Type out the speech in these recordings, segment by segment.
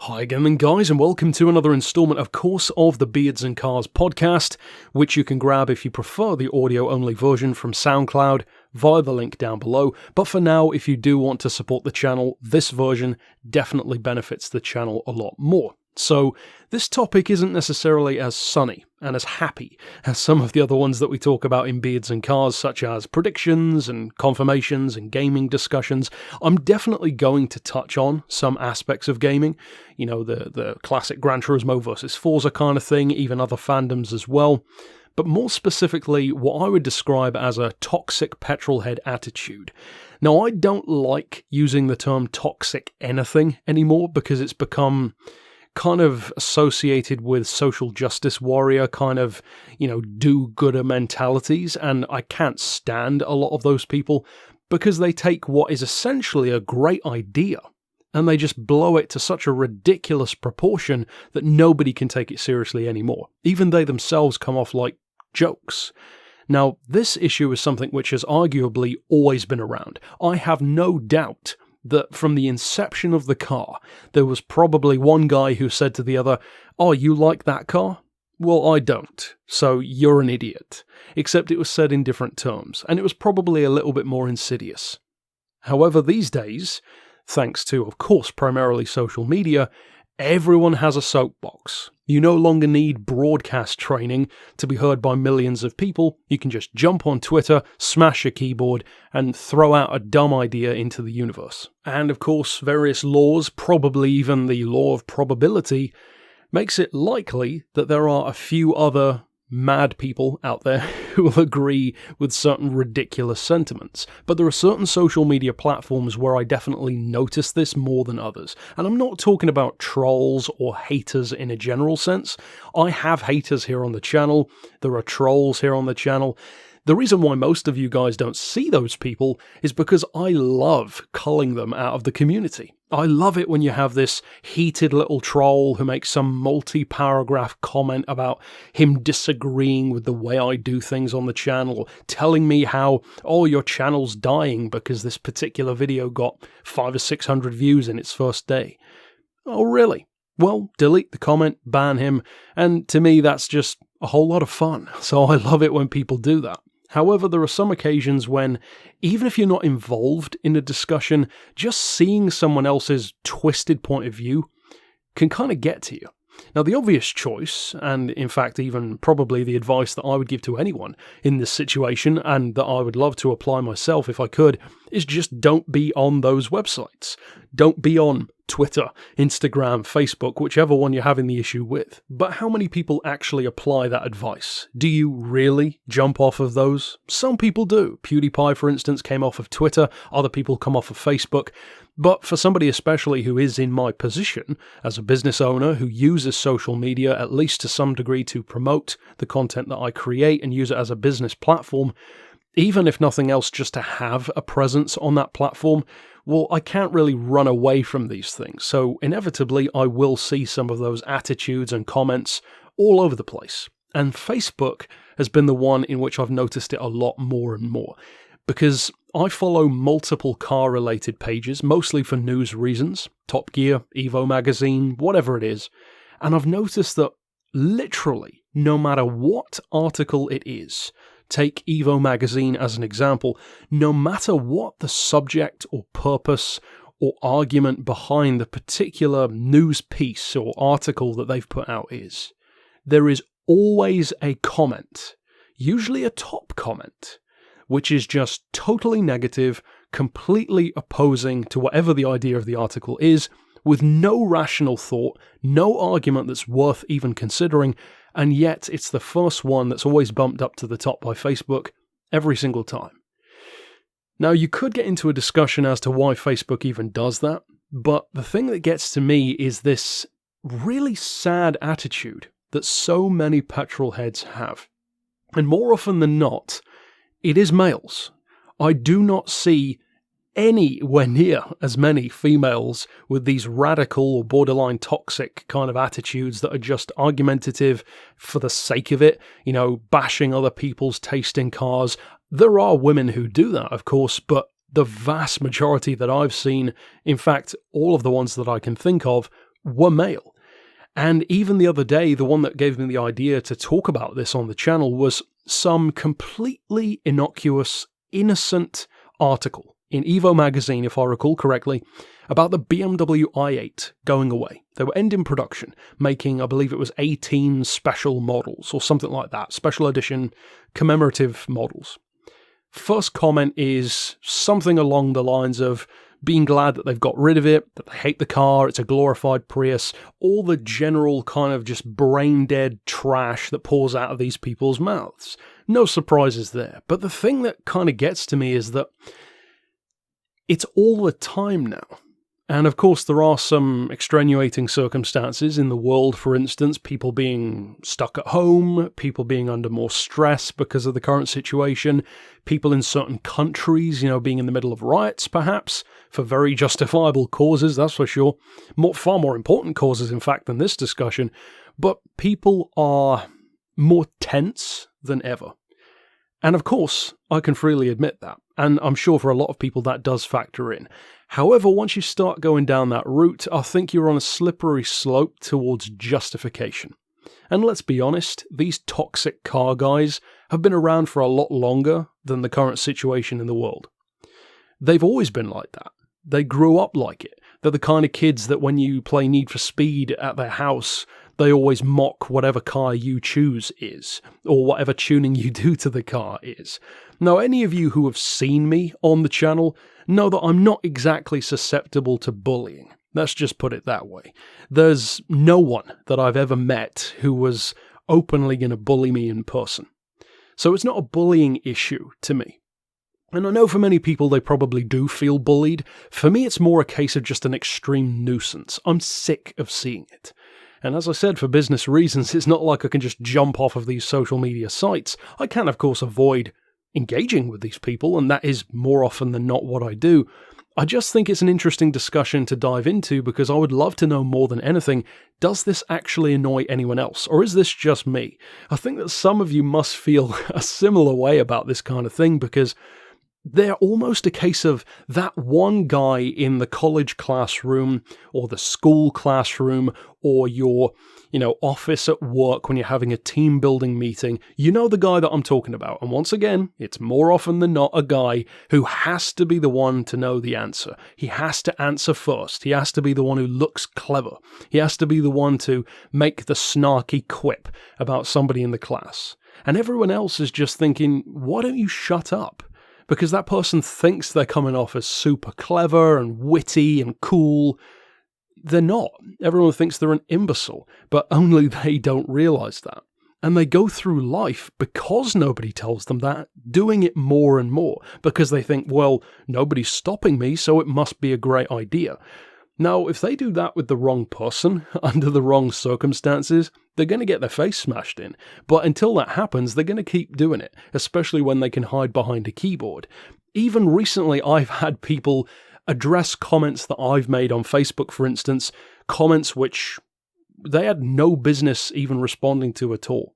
Hi again then guys, and welcome to another installment of course of the Beards and Cars podcast, which you can grab if you prefer the audio-only version from SoundCloud via the link down below. But for now, if you do want to support the channel, this version definitely benefits the channel a lot more. So this topic isn't necessarily as sunny and as happy as some of the other ones that we talk about in Beards and Cars, such as predictions and confirmations and gaming discussions. I'm definitely going to touch on some aspects of gaming, you know, the classic Gran Turismo versus Forza kind of thing, even other fandoms as well. But more specifically, what I would describe as a toxic petrolhead attitude. Now, I don't like using the term toxic anything anymore because it's become kind of associated with social justice warrior kind of, do-gooder mentalities, and I can't stand a lot of those people because they take what is essentially a great idea and they just blow it to such a ridiculous proportion that nobody can take it seriously anymore. Even they themselves come off like jokes. Now, this issue is something which has arguably always been around. I have no doubt that from the inception of the car, there was probably one guy who said to the other, "Oh, you like that car? Well, I don't, so you're an idiot." Except it was said in different terms, and it was probably a little bit more insidious. However, these days, thanks to, of course, primarily social media, everyone has a soapbox. You no longer need broadcast training to be heard by millions of people. You can just jump on Twitter, smash a keyboard, and throw out a dumb idea into the universe. And of course, various laws, probably even the law of probability, makes it likely that there are a few other mad people out there who will agree with certain ridiculous sentiments. But there are certain social media platforms where I definitely notice this more than others. And I'm not talking about trolls or haters in a general sense. I have haters here on the channel. There are trolls here on the channel. The reason why most of you guys don't see those people is because I love culling them out of the community. I love it when you have this heated little troll who makes some multi-paragraph comment about him disagreeing with the way I do things on the channel, or telling me how, oh, your channel's dying because this particular video got 500 or 600 views in its first day. Oh, really? Well, delete the comment, ban him, and to me that's just a whole lot of fun. So I love it when people do that. However, there are some occasions when, even if you're not involved in a discussion, just seeing someone else's twisted point of view can kind of get to you. Now, the obvious choice, and in fact even probably the advice that I would give to anyone in this situation, and that I would love to apply myself if I could, is just don't be on those websites. Don't be on Twitter, Instagram, Facebook, whichever one you're having the issue with. But how many people actually apply that advice? Do you really jump off of those? Some people do. PewDiePie, for instance, came off of Twitter. Other people come off of Facebook. But for somebody especially who is in my position as a business owner who uses social media at least to some degree to promote the content that I create and use it as a business platform, even if nothing else just to have a presence on that platform, well, I can't really run away from these things. So inevitably, I will see some of those attitudes and comments all over the place. And Facebook has been the one in which I've noticed it a lot more and more. Because I follow multiple car-related pages, mostly for news reasons, Top Gear, Evo Magazine, whatever it is, and I've noticed that literally, no matter what article it is, take Evo Magazine as an example, no matter what the subject or purpose or argument behind the particular news piece or article that they've put out is, there is always a comment, usually a top comment, which is just totally negative, completely opposing to whatever the idea of the article is, with no rational thought, no argument that's worth even considering, and yet it's the first one that's always bumped up to the top by Facebook every single time. Now, you could get into a discussion as to why Facebook even does that, but the thing that gets to me is this really sad attitude that so many petrolheads have. And more often than not, it is males. I do not see anywhere near as many females with these radical or borderline toxic kind of attitudes that are just argumentative for the sake of it, bashing other people's taste in cars. There are women who do that, of course, but the vast majority that I've seen, in fact, all of the ones that I can think of, were male. And even the other day, the one that gave me the idea to talk about this on the channel was some completely innocuous, innocent article in Evo magazine, if I recall correctly, about the BMW i8 going away. They were ending production, making, I believe it was 18 special models or something like that, special edition commemorative models. First comment is something along the lines of being glad that they've got rid of it, that they hate the car, it's a glorified Prius, all the general kind of just brain-dead trash that pours out of these people's mouths. No surprises there. But the thing that kind of gets to me is that it's all the time now. And of course, there are some extenuating circumstances in the world, for instance, people being stuck at home, people being under more stress because of the current situation, people in certain countries, being in the middle of riots, perhaps, for very justifiable causes, that's for sure. Far more important causes, in fact, than this discussion. But people are more tense than ever. And of course, I can freely admit that. And I'm sure for a lot of people that does factor in. However, once you start going down that route, I think you're on a slippery slope towards justification. And let's be honest, these toxic car guys have been around for a lot longer than the current situation in the world. They've always been like that. They grew up like it. They're the kind of kids that when you play Need for Speed at their house, they always mock whatever car you choose is, or whatever tuning you do to the car is. Now, any of you who have seen me on the channel know that I'm not exactly susceptible to bullying. Let's just put it that way. There's no one that I've ever met who was openly going to bully me in person. So it's not a bullying issue to me. And I know for many people they probably do feel bullied. For me, it's more a case of just an extreme nuisance. I'm sick of seeing it. And as I said, for business reasons, it's not like I can just jump off of these social media sites. I can, of course, avoid engaging with these people, and that is more often than not what I do. I just think it's an interesting discussion to dive into because I would love to know more than anything, does this actually annoy anyone else, or is this just me? I think that some of you must feel a similar way about this kind of thing because they're almost a case of that one guy in the college classroom or the school classroom or your, office at work when you're having a team building meeting. You know the guy that I'm talking about. And once again, it's more often than not a guy who has to be the one to know the answer. He has to answer first. He has to be the one who looks clever. He has to be the one to make the snarky quip about somebody in the class. And everyone else is just thinking, why don't you shut up? Because that person thinks they're coming off as super clever and witty and cool. They're not. Everyone thinks they're an imbecile, but only they don't realize that. And they go through life because nobody tells them that, doing it more and more, because they think, well, nobody's stopping me, so it must be a great idea. Now, if they do that with the wrong person, under the wrong circumstances, they're going to get their face smashed in. But until that happens, they're going to keep doing it, especially when they can hide behind a keyboard. Even recently, I've had people address comments that I've made on Facebook, for instance, comments which they had no business even responding to at all.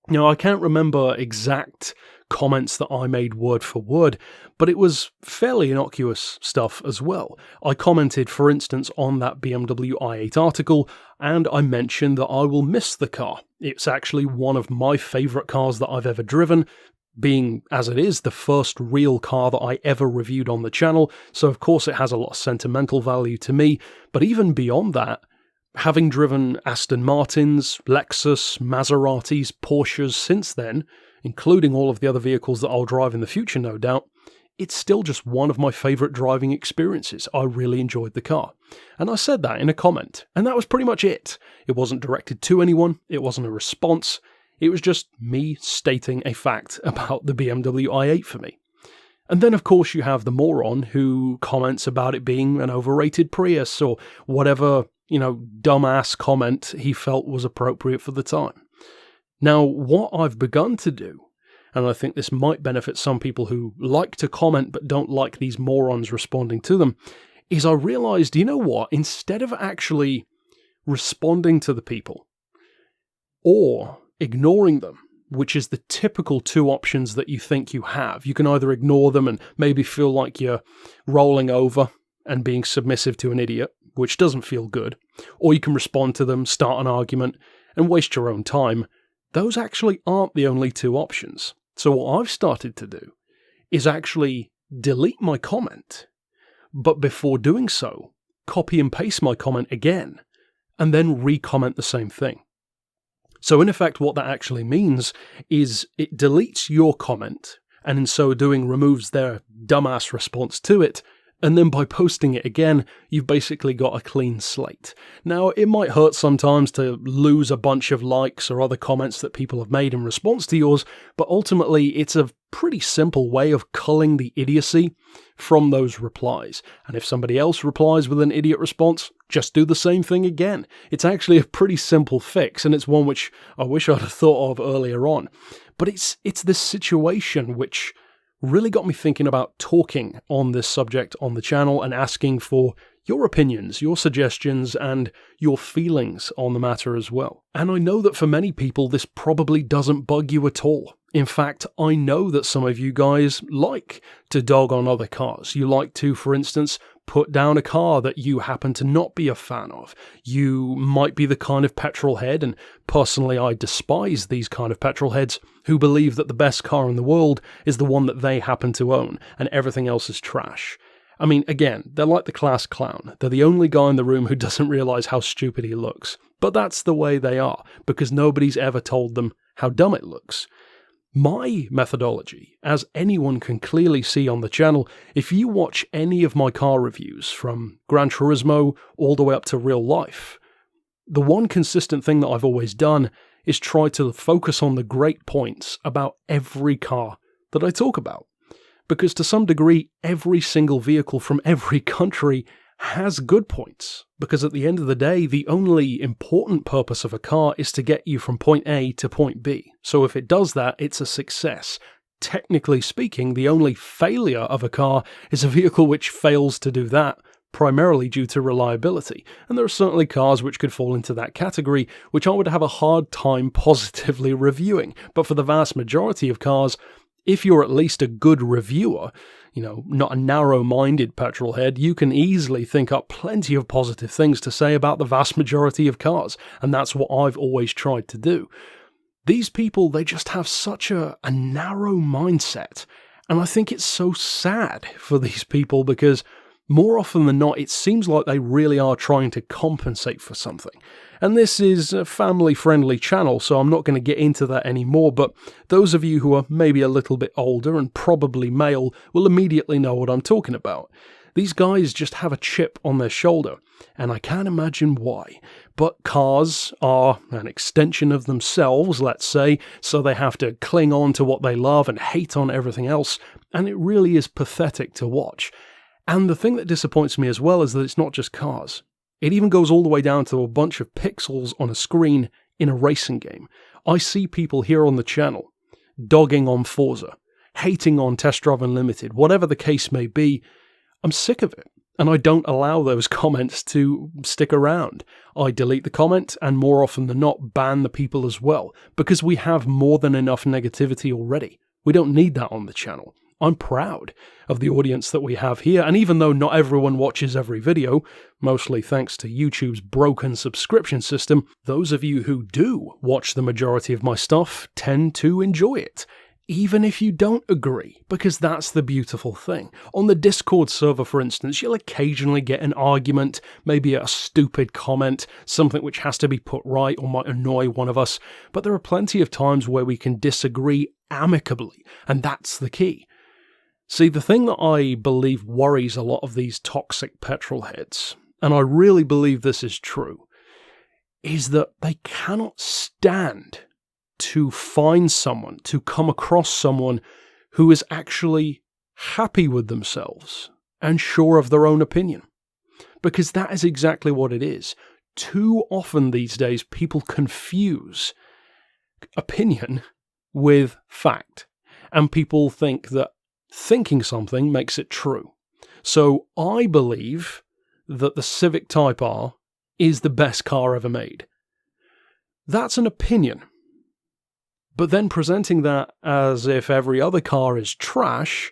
I can't remember exact comments that I made word for word, but it was fairly innocuous stuff as well. I commented, for instance, on that BMW i8 article, and I mentioned that I will miss the car. It's actually one of my favourite cars that I've ever driven, being, as it is, the first real car that I ever reviewed on the channel, so of course it has a lot of sentimental value to me, but even beyond that, having driven Aston Martins, Lexus, Maseratis, Porsches since then, including all of the other vehicles that I'll drive in the future, no doubt, it's still just one of my favourite driving experiences. I really enjoyed the car. And I said that in a comment, and that was pretty much it. It wasn't directed to anyone, it wasn't a response, it was just me stating a fact about the BMW i8 for me. And then, of course, you have the moron who comments about it being an overrated Prius or whatever, dumbass comment he felt was appropriate for the time. Now, what I've begun to do, and I think this might benefit some people who like to comment but don't like these morons responding to them, is I realized, you know what, instead of actually responding to the people or ignoring them, which is the typical two options that you think you have, you can either ignore them and maybe feel like you're rolling over and being submissive to an idiot, which doesn't feel good, or you can respond to them, start an argument, and waste your own time. Those actually aren't the only two options. So what I've started to do is actually delete my comment, but before doing so, copy and paste my comment again, and then re-comment the same thing. So in effect, what that actually means is it deletes your comment, and in so doing removes their dumbass response to it, and then by posting it again, you've basically got a clean slate. Now, it might hurt sometimes to lose a bunch of likes or other comments that people have made in response to yours, but ultimately it's a pretty simple way of culling the idiocy from those replies. And if somebody else replies with an idiot response, just do the same thing again. It's actually a pretty simple fix, and it's one which I wish I'd have thought of earlier on. But it's this situation which really got me thinking about talking on this subject on the channel and asking for your opinions, your suggestions, and your feelings on the matter as well. And I know that for many people this probably doesn't bug you at all. In fact, I know that some of you guys like to dog on other cars. You like to, for instance, put down a car that you happen to not be a fan of. You might be the kind of petrol head, and personally I despise these kind of petrol heads, who believe that the best car in the world is the one that they happen to own, and everything else is trash. I mean, again, they're like the class clown. They're the only guy in the room who doesn't realise how stupid he looks. But that's the way they are, because nobody's ever told them how dumb it looks. My methodology, as anyone can clearly see on the channel, if you watch any of my car reviews from Gran Turismo all the way up to real life, the one consistent thing that I've always done is try to focus on the great points about every car that I talk about. Because to some degree, every single vehicle from every country has good points. Because at the end of the day, the only important purpose of a car is to get you from point A to point B. So if it does that, it's a success. Technically speaking, the only failure of a car is a vehicle which fails to do that, primarily due to reliability. And there are certainly cars which could fall into that category, which I would have a hard time positively reviewing. But for the vast majority of cars, if you're at least a good reviewer, not a narrow-minded petrolhead, you can easily think up plenty of positive things to say about the vast majority of cars, and that's what I've always tried to do. These people, they just have such a narrow mindset, and I think it's so sad for these people because more often than not, it seems like they really are trying to compensate for something. And this is a family-friendly channel, so I'm not going to get into that anymore, but those of you who are maybe a little bit older and probably male will immediately know what I'm talking about. These guys just have a chip on their shoulder, and I can't imagine why. But cars are an extension of themselves, let's say, so they have to cling on to what they love and hate on everything else, and it really is pathetic to watch. And the thing that disappoints me as well is that it's not just cars. It even goes all the way down to a bunch of pixels on a screen in a racing game. I see people here on the channel dogging on Forza, hating on Test Drive Unlimited, whatever the case may be. I'm sick of it, and I don't allow those comments to stick around. I delete the comment, and more often than not, ban the people as well, because we have more than enough negativity already. We don't need that on the channel. I'm proud of the audience that we have here, and even though not everyone watches every video, mostly thanks to YouTube's broken subscription system, those of you who do watch the majority of my stuff tend to enjoy it, even if you don't agree, because that's the beautiful thing. On the Discord server, for instance, you'll occasionally get an argument, maybe a stupid comment, something which has to be put right or might annoy one of us, but there are plenty of times where we can disagree amicably, and that's the key. See, the thing that I believe worries a lot of these toxic petrol heads, and I really believe this is true, is that they cannot stand to find someone, to come across someone who is actually happy with themselves and sure of their own opinion. Because that is exactly what it is. Too often these days, people confuse opinion with fact, and people think that thinking something makes it true. So I believe that the Civic Type R is the best car ever made. That's an opinion. But then presenting that as if every other car is trash,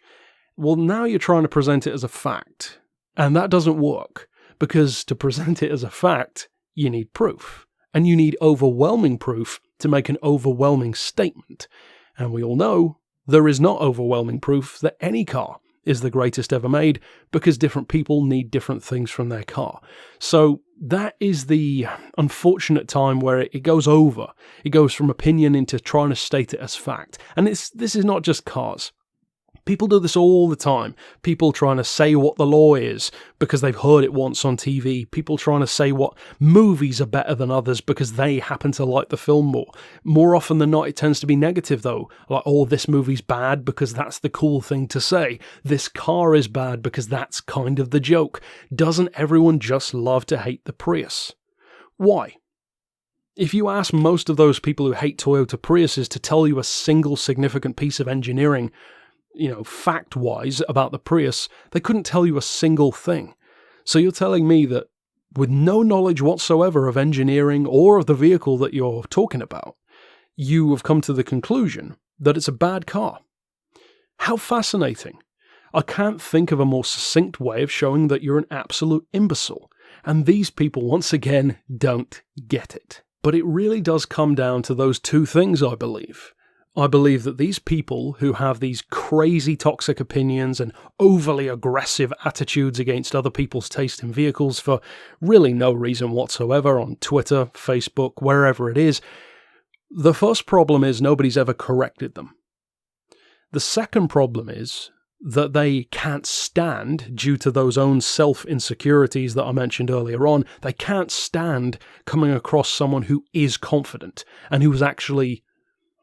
well, now you're trying to present it as a fact. And that doesn't work. because to present it as a fact, you need proof. And you need overwhelming proof to make an overwhelming statement. And we all know there is not overwhelming proof that any car is the greatest ever made, because different people need different things from their car. So that is the unfortunate time where it goes over. It goes from opinion into trying to state it as fact. And this is not just cars. People do this all the time. People trying to say what the law is because they've heard it once on TV. People trying to say what movies are better than others because they happen to like the film more. More often than not, it tends to be negative though. Like, oh, this movie's bad because that's the cool thing to say. This car is bad because that's kind of the joke. Doesn't everyone just love to hate the Prius? Why? If you ask most of those people who hate Toyota Priuses to tell you a single significant piece of engineering, fact-wise about the Prius, they couldn't tell you a single thing. So you're telling me that with no knowledge whatsoever of engineering or of the vehicle that you're talking about, you have come to the conclusion that it's a bad car. How fascinating. I can't think of a more succinct way of showing that you're an absolute imbecile. And these people, once again, don't get it. But it really does come down to those two things, I believe. I believe that these people who have these crazy toxic opinions and overly aggressive attitudes against other people's taste in vehicles for really no reason whatsoever on Twitter, Facebook, wherever it is, the first problem is nobody's ever corrected them. The second problem is that they can't stand, due to those own self-insecurities that I mentioned earlier on, they can't stand coming across someone who is confident and who is actually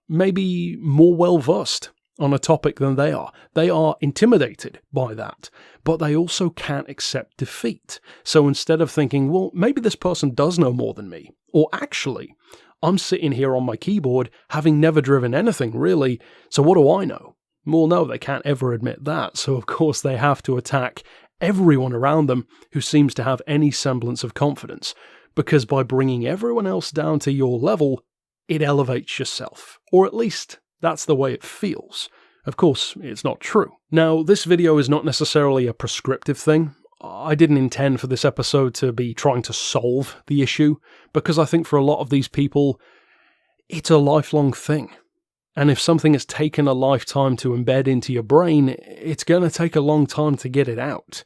maybe more well-versed on a topic than they are. They are intimidated by that, but they also can't accept defeat. So instead of thinking, well, maybe this person does know more than me, or actually, I'm sitting here on my keyboard having never driven anything really, so what do I know? Well, no, they can't ever admit that, so of course they have to attack everyone around them who seems to have any semblance of confidence, because by bringing everyone else down to your level, it elevates yourself, or at least that's the way it feels. Of course, it's not true. Now, this video is not necessarily a prescriptive thing. I didn't intend for this episode to be trying to solve the issue, because I think for a lot of these people, it's a lifelong thing. And if something has taken a lifetime to embed into your brain, it's going to take a long time to get it out.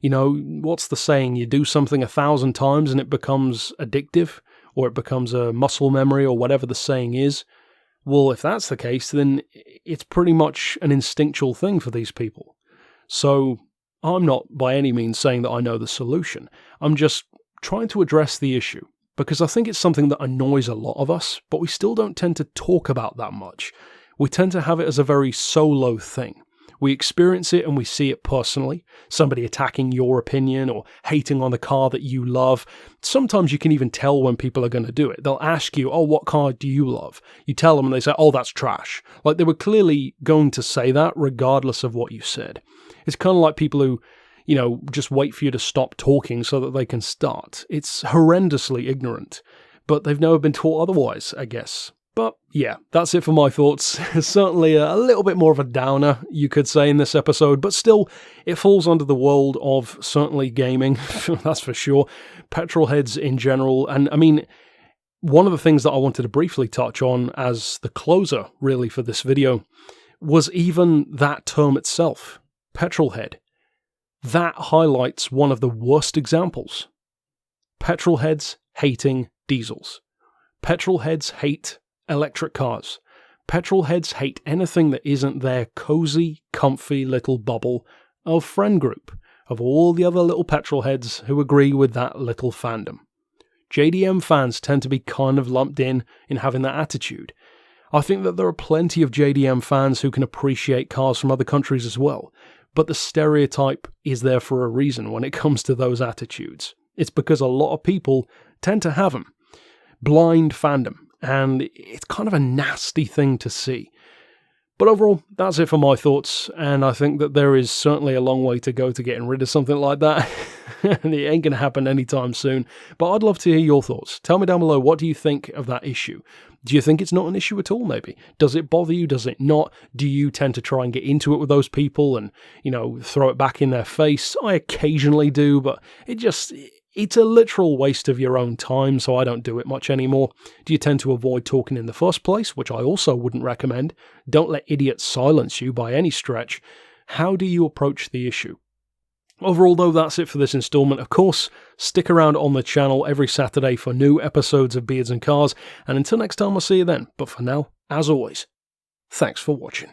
What's the saying? You do something 1,000 times and it becomes addictive? Or it becomes a muscle memory, or whatever the saying is. Well, if that's the case, then it's pretty much an instinctual thing for these people. So I'm not by any means saying that I know the solution. I'm just trying to address the issue, because I think it's something that annoys a lot of us, but we still don't tend to talk about that much. We tend to have it as a very solo thing. We experience it and we see it personally, somebody attacking your opinion or hating on the car that you love. Sometimes you can even tell when people are going to do it. They'll ask you, oh, what car do you love? You tell them and they say, oh, that's trash. Like they were clearly going to say that regardless of what you said. It's kind of like people who, just wait for you to stop talking so that they can start. It's horrendously ignorant, but they've never been taught otherwise, I guess. But yeah, that's it for my thoughts. Certainly a little bit more of a downer, you could say, in this episode, but still, it falls under the world of certainly gaming, that's for sure, petrol heads in general, and I mean, one of the things that I wanted to briefly touch on as the closer, really, for this video, was even that term itself, petrol head. That highlights one of the worst examples. Petrol heads hating diesels. Petrol heads hate electric cars. Petrol heads hate anything that isn't their cozy, comfy little bubble of friend group, of all the other little petrol heads who agree with that little fandom. JDM fans tend to be kind of lumped in having that attitude. I think that there are plenty of JDM fans who can appreciate cars from other countries as well, but the stereotype is there for a reason when it comes to those attitudes. It's because a lot of people tend to have them. Blind fandom. And it's kind of a nasty thing to see. But overall, that's it for my thoughts, and I think that there is certainly a long way to go to getting rid of something like that. it ain't going to happen anytime soon. But I'd love to hear your thoughts. Tell me down below, what do you think of that issue? Do you think it's not an issue at all, maybe? Does it bother you? Does it not? Do you tend to try and get into it with those people and, throw it back in their face? I occasionally do, but it's a literal waste of your own time, so I don't do it much anymore. Do you tend to avoid talking in the first place, which I also wouldn't recommend? Don't let idiots silence you by any stretch. How do you approach the issue? Overall, though, that's it for this installment. Of course, stick around on the channel every Saturday for new episodes of Beards and Cars, and until next time, I'll see you then. But for now, as always, thanks for watching.